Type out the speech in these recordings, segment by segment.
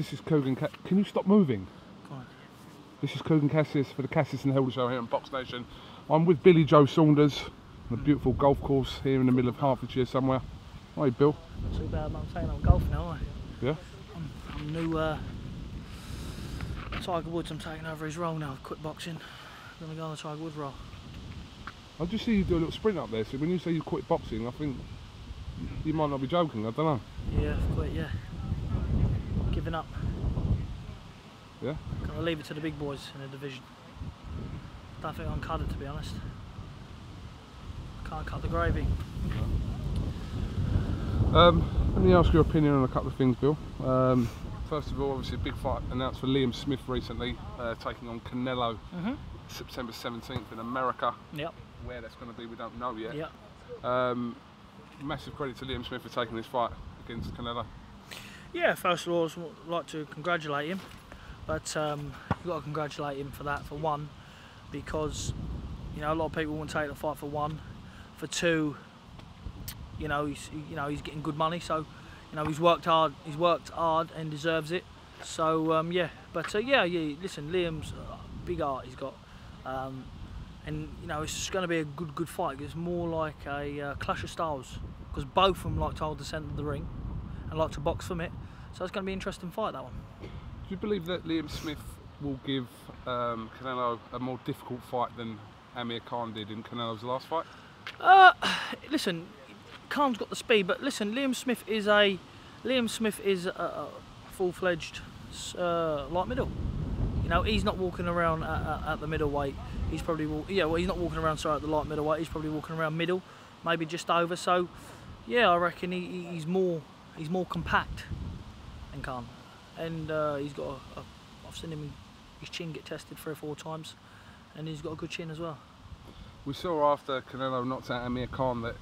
this is Kogan. Can you stop moving? Go on. This is Kogan Cassius for the Cassius and Helder Show here on BoxNation. I'm with Billy Joe Saunders on a beautiful golf course here in the middle of Hertfordshire somewhere. Hi, Bill. Not too bad, I'm saying I'm golf now, aren't I? Yeah. I'm new Tiger Woods. I'm taking over his role now. Quit boxing. I'm gonna go on the Tiger Woods role. I just see you do a little sprint up there. So when you say you quit boxing, I think you might not be joking. I don't know. Yeah, I've quit. Yeah. Giving up. Yeah. Gonna leave it to the big boys in the division. Don't think I can cut it, to be honest. Can't cut the gravy. Let me ask your opinion on a couple of things, Bill. First of all, obviously a big fight announced for Liam Smith recently, taking on CANELO September 17th in America. Yep. Where that's going to be, we don't know yet. Yep. Massive credit to Liam Smith for taking this fight against CANELO. Yeah, first of all, I'd like to congratulate him, but you've got to congratulate him for that, for one, because a lot of people won't take the fight for one, for two, he's getting good money, so he's worked hard and deserves it. So yeah, but yeah, listen, Liam's big heart he's got, and it's just going to be a good fight. It's more like a clash of styles, because both of them like to hold the centre of the ring and like to box from it. So it's going to be an interesting fight, that one. Do you believe that Liam Smith will give CANELO a more difficult fight than Amir Khan did in CANELO's last fight? Listen, Khan's got the speed, but listen, Liam Smith is a full-fledged light middle. He's not walking around at the middleweight. He's probably he's not walking around at the light middleweight. He's probably walking around middle, maybe just over. So yeah, I reckon he's more compact than Khan, and he's got I've seen his chin get tested 3 or 4 times, and he's got a good chin as well. We saw after CANELO knocked out Amir Khan that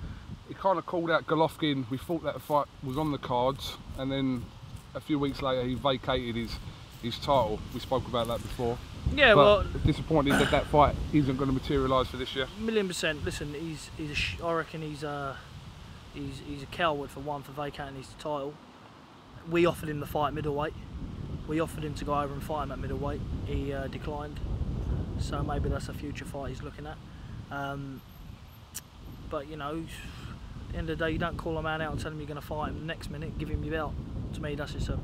he kind of called out Golovkin. We thought that the fight was on the cards, and then a few weeks later he vacated his title. We spoke about that before. Yeah, but well, disappointed that that fight isn't going to materialise for this year. 1,000,000%. Listen, I reckon he's a coward for one, for vacating his title. We offered him the fight at middleweight. We offered him to go over and fight him at middleweight. He declined. So maybe that's a future fight he's looking at. But at the end of the day, you don't call a man out and tell him you're going to fight him the next minute, give him your belt. To me, that's just a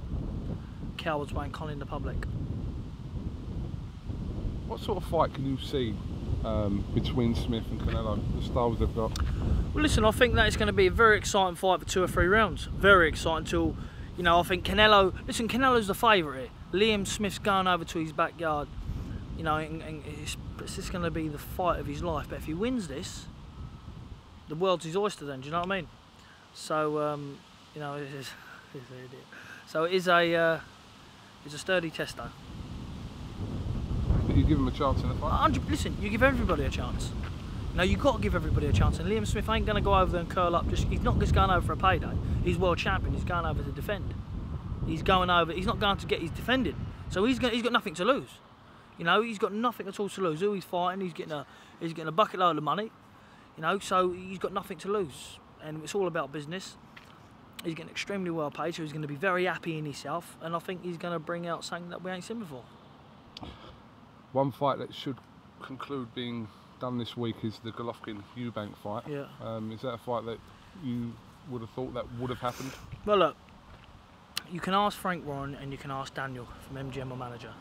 coward's way of conning the public. What sort of fight can you see between Smith and CANELO, the styles they've got? Well, listen, I think that it's going to be a very exciting fight for 2 or 3 rounds. Very exciting till, I think CANELO's the favourite here. Liam Smith's going over to his backyard, and it's just going to be the fight of his life. But if he wins this, the world's his oyster then, do you know what I mean? So, so it is a sturdy test though. You give him a chance in the fight? Listen, you give everybody a chance. You've got to give everybody a chance, and Liam Smith ain't going to go over there and curl up. He's not just going over for a payday. He's world champion. He's going over to defend. He's going over. He's not going to get his defending. So he's got nothing to lose. He's got nothing at all to lose. Who he's fighting, he's getting a bucket load of money. So he's got nothing to lose, and it's all about business. He's getting extremely well paid, so he's going to be very happy in himself, and I think he's going to bring out something that we ain't seen before. One fight that should conclude being done this week is the Golovkin EUBANK fight. Yeah. Is that a fight that you would have thought that would have happened? Well, look, you can ask Frank Warren and you can ask Daniel from MGM, my manager.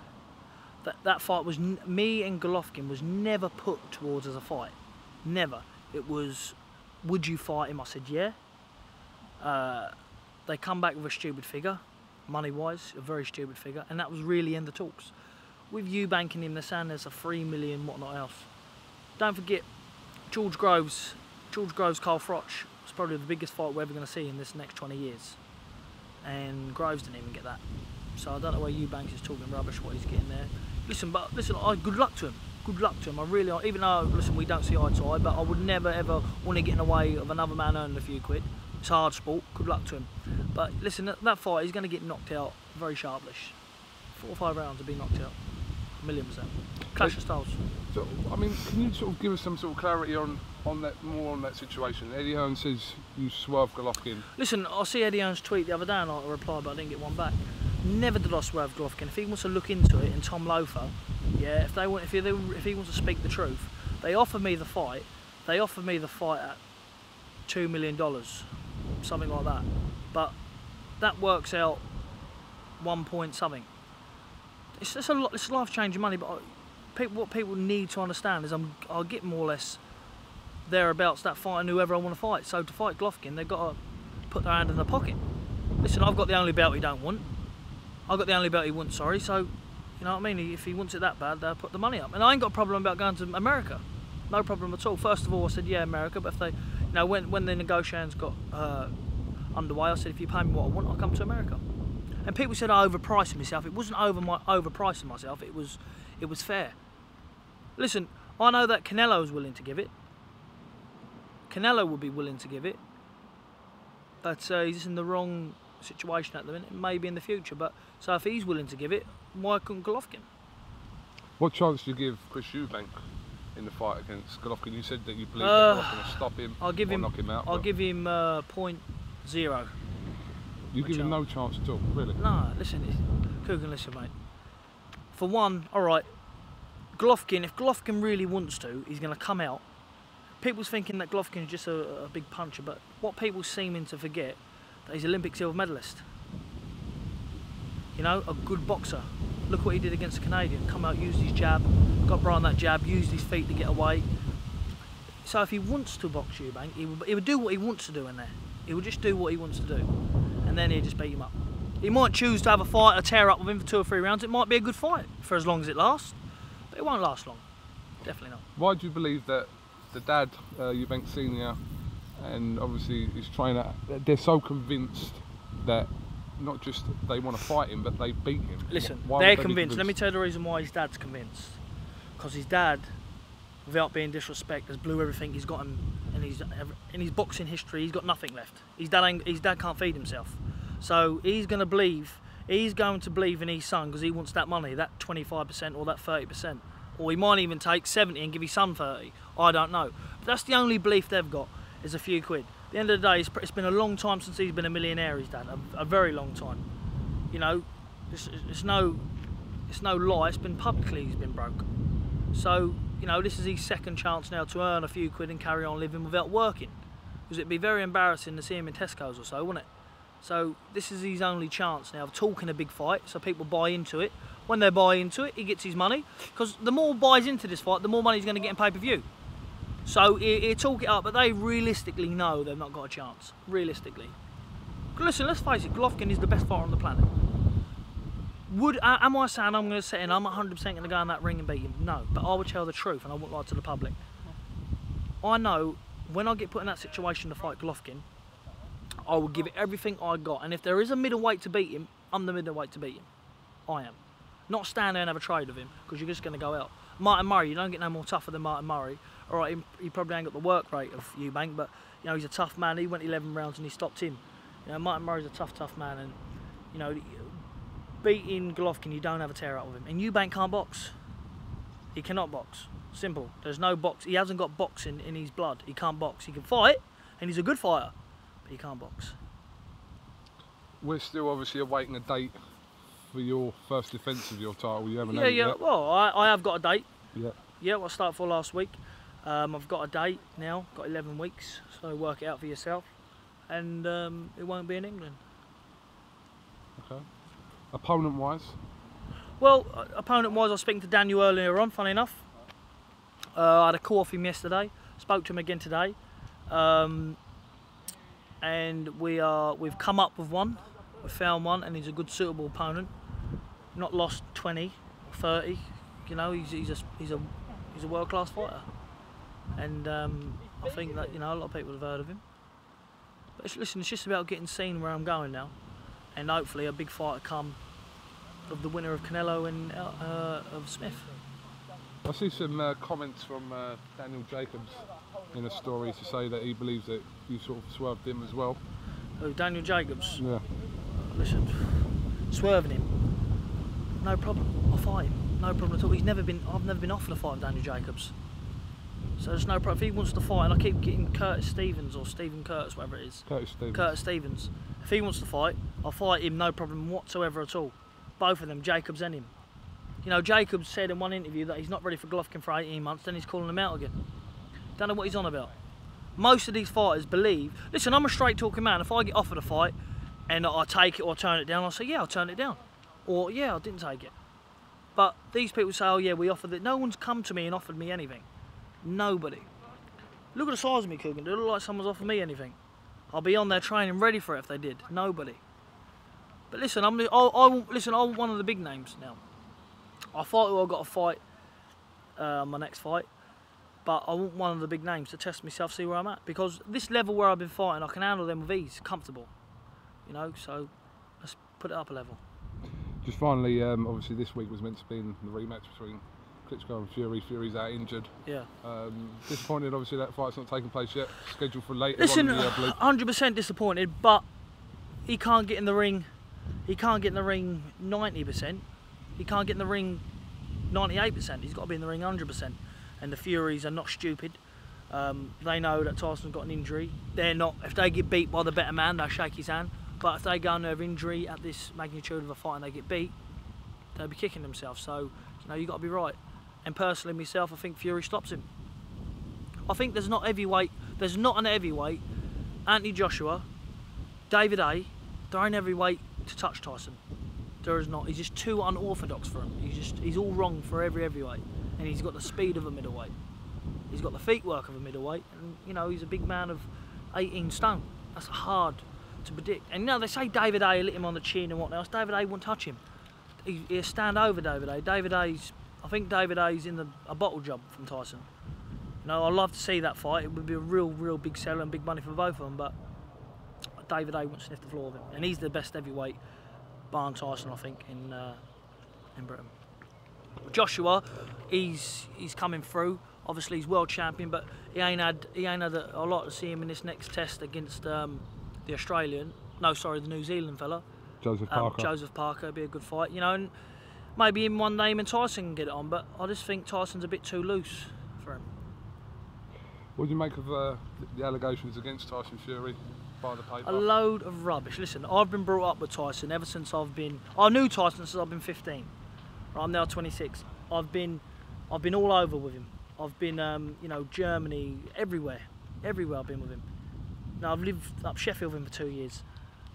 That fight was, me and Golovkin was never put towards as a fight. Never. It was, would you fight him? I said, yeah. They come back with a stupid figure, money-wise, a very stupid figure, and that was really in the talks. With EUBANK him, they're saying there's a 3 million, whatnot else. Don't forget, George Groves, Carl Froch, was probably the biggest fight we're ever going to see in this next 20 years. And Groves didn't even get that. So I don't know where EUBANK is talking rubbish, what he's getting there. Listen, good luck to him. Good luck to him. I really, even though, listen, we don't see eye to eye, but I would never ever want to get in the way of another man earning a few quid. It's hard sport. Good luck to him. But listen, that fight, he's going to get knocked out very sharpish. 4 or 5 rounds to be knocked out. 1,000,000%. Clash of styles. So, I mean, can you sort of give us some sort of clarity on that situation? Eddie Hearn says you swerved Golovkin. Listen, I see Eddie Hearn's tweet the other day and I replied, but I didn't get one back. Never did I swerve Golovkin. If he wants to look into it, and Tom Loafer, yeah, if he wants to speak the truth, they offered me the fight. They offered me the fight at $2 million, something like that. But that works out 1 point something. It's a lot. It's life-changing money. But what people need to understand is I'll get more or less thereabouts that fight and whoever I want to fight. So to fight Golovkin, they've got to put their hand in their pocket. Listen, I've got the only belt he don't want. I've got the only belt he wants, sorry, so, you know what I mean, if he wants it that bad, they'll put the money up. And I ain't got a problem about going to America. No problem at all. First of all, I said, yeah, America, but if they, you know, when the negotiations got underway, I said, if you pay me what I want, I'll come to America. And people said I overpriced myself. It wasn't overpricing myself, it was fair. Listen, I know that CANELO is willing to give it. CANELO would be willing to give it. But he's just in the wrong situation at the minute, maybe in the future, but so if he's willing to give it, why couldn't Golovkin? What chance do you give Chris EUBANK in the fight against Golovkin? You said that you believe that Golovkin will stop him or knock him out. I'll give him 0.0. You give him no chance at all, really? No, listen, Coogan, listen, mate. For one, alright, Golovkin, if Golovkin really wants to, he's going to come out. People's thinking that Golovkin is just a big puncher, but what people seeming to forget, that he's Olympic silver medalist. You know, a good boxer. Look what he did against the Canadian. Come out, used his jab, got right on that jab, used his feet to get away. So if he wants to box EUBANK, he would do what he wants to do in there. He would just do what he wants to do. And then he'd just beat him up. He might choose to have a fight, a tear up with him for 2 or 3 rounds. It might be a good fight for as long as it lasts. But it won't last long. Definitely not. Why do you believe that the dad, EUBANK Senior, and obviously his trainer, they're so convinced that not just they want to fight him, but they beat him? Listen, they're convinced. Let me tell you the reason why his dad's convinced. Because his dad, without being disrespect, has blew everything he's got in his boxing history. He's got nothing left. His dad can't feed himself, so he's going to believe in his son because he wants that money, that 25% or that 30%, or he might even take 70 and give his son 30. I don't know, but that's the only belief they've got. Is a few quid. At the end of the day, it's been a long time since he's been a millionaire, his dad, a very long time. You know, it's no lie, it's been publicly he's been broke. So, you know, this is his second chance now to earn a few quid and carry on living without working. Because it'd be very embarrassing to see him in Tesco's or so, wouldn't it? So this is his only chance now of talking a big fight, so people buy into it. When they buy into it, he gets his money. Because the more buys into this fight, the more money he's going to get in pay-per-view. So he'll talk it up, but they realistically know they've not got a chance. Realistically. Listen, let's face it, Golovkin is the best fighter on the planet. Am I saying I'm going to sit in, I'm 100% going to go in that ring and beat him? No, but I would tell the truth and I wouldn't lie to the public. I know when I get put in that situation to fight Golovkin, I will give it everything I got. And if there is a middleweight to beat him, I'm the middleweight to beat him. I am. Not stand there and have a trade with him, because you're just going to go out. Martin Murray, you don't get no more tougher than Martin Murray. All right, he probably ain't got the work rate of EUBANK, but you know he's a tough man. He went 11 rounds and he stopped him. You know, Martin Murray's a tough man, and you know, beating Golovkin, you don't have a tear out with him. And EUBANK can't box. He cannot box. Simple. There's no box. He hasn't got boxing in his blood. He can't box. He can fight, and he's a good fighter, but he can't box. We're still obviously awaiting a date for your first defence of your title. You haven't? Yeah. Yet? Well, I have got a date. Yeah. Yeah, I started for last week. I've got a date now, got 11 weeks, so work it out for yourself. And it won't be in England. Okay. Opponent-wise? Well, opponent-wise, I was speaking to Daniel earlier on, funny enough. I had a call off him yesterday, spoke to him again today. And we've come up with one, we've found one, and he's a good suitable opponent. Not lost 20, 30, you know, he's a world-class fighter. And I think that, you know, a lot of people have heard of him. But listen, it's just about getting seen where I'm going now, and hopefully a big fight will come of the winner of CANELO and of Smith. I see some comments from Daniel Jacobs in a story to say that he believes that you sort of swerved him as well. Oh, Daniel Jacobs? Yeah. Listen, swerving him, no problem. I'll fight him, no problem at all. I've never been offered a fight with Daniel Jacobs. So there's no problem. If he wants to fight, and I keep getting Curtis Stevens or Stephen Curtis, whatever it is. Curtis Stevens. Curtis Stevens. If he wants to fight, I'll fight him, no problem whatsoever at all. Both of them, Jacobs and him. You know, Jacobs said in one interview that he's not ready for Golovkin for 18 months, then he's calling him out again. Don't know what he's on about. Most of these fighters believe, listen, I'm a straight talking man. If I get offered a fight and I take it or turn it down, I'll say, yeah, I'll turn it down. Or, yeah, I didn't take it. But these people say, oh yeah, we offered it. No one's come to me and offered me anything. Nobody. Look at the size of me, Coogan. Do it look like someone's offered me anything? I'll be on there training ready for it if they did. Nobody. But listen, I want one of the big names now. I thought I got a fight, my next fight, but I want one of the big names to test myself, see where I'm at. Because this level where I've been fighting, I can handle them with ease, comfortable. You know, so let's put it up a level. Just finally, obviously this week was meant to be the rematch between Klitschko and Fury. Fury's out injured. Yeah. Disappointed, obviously, that fight's not taking place yet. Scheduled for later. Listen, on in the year, 100% disappointed, but he can't get in the ring. He can't get in the ring 90%. He can't get in the ring 98%. He's got to be in the ring 100%. And the Furies are not stupid. They know that Tyson's got an injury. They're not. If they get beat by the better man, they'll shake his hand. But if they go and have injury at this magnitude of a fight and they get beat, they'll be kicking themselves. So, you know, you've got to be right. And personally, myself, I think Fury stops him. I think there's not an heavyweight, Anthony Joshua, David A, there ain't heavyweight to touch Tyson. There is not. He's just too unorthodox for him. He's all wrong for every heavyweight. And he's got the speed of a middleweight. He's got the feet work of a middleweight. And, you know, he's a big man of 18 stone. That's hard to predict. And, you know, they say David A lit him on the chin and whatnot else. David A won't touch him. He'll stand over David A. I think David A's in a bottle job from Tyson. You know, I'd love to see that fight. It would be a real big seller and big money for both of them. But David A won't sniff the floor of him. And he's the best heavyweight, bar Tyson, I think, in Britain. Joshua, he's coming through. Obviously, he's world champion, but he ain't had a lot to see him in this next test against the New Zealand fella. Joseph Parker. Joseph Parker would be a good fight, you know, and maybe in one name and Tyson can get it on, but I just think Tyson's a bit too loose for him. What do you make of the allegations against Tyson Fury by the paper? A load of rubbish. Listen, I've been brought up with Tyson ever since I knew Tyson since I've been 15. I'm now 26. I've been all over with him. I've been, you know, Germany, everywhere I've been with him. Now I've lived up Sheffield with him for 2 years.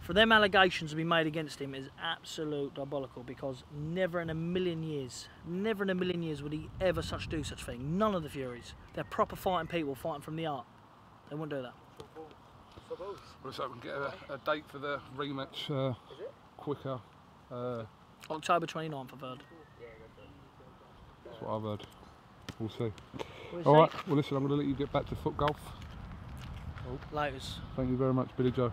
For them allegations to be made against him is absolute diabolical, because never in a million years would he ever do such thing. None of the Furies. They're proper fighting people, fighting from the art. They wouldn't do that. Well, so we can get a date for the rematch quicker. October 29th, I've heard. That's what I've heard. We'll see. Alright, well listen, I'm going to let you get back to foot golf. Laters. Thank you very much, Billy Joe.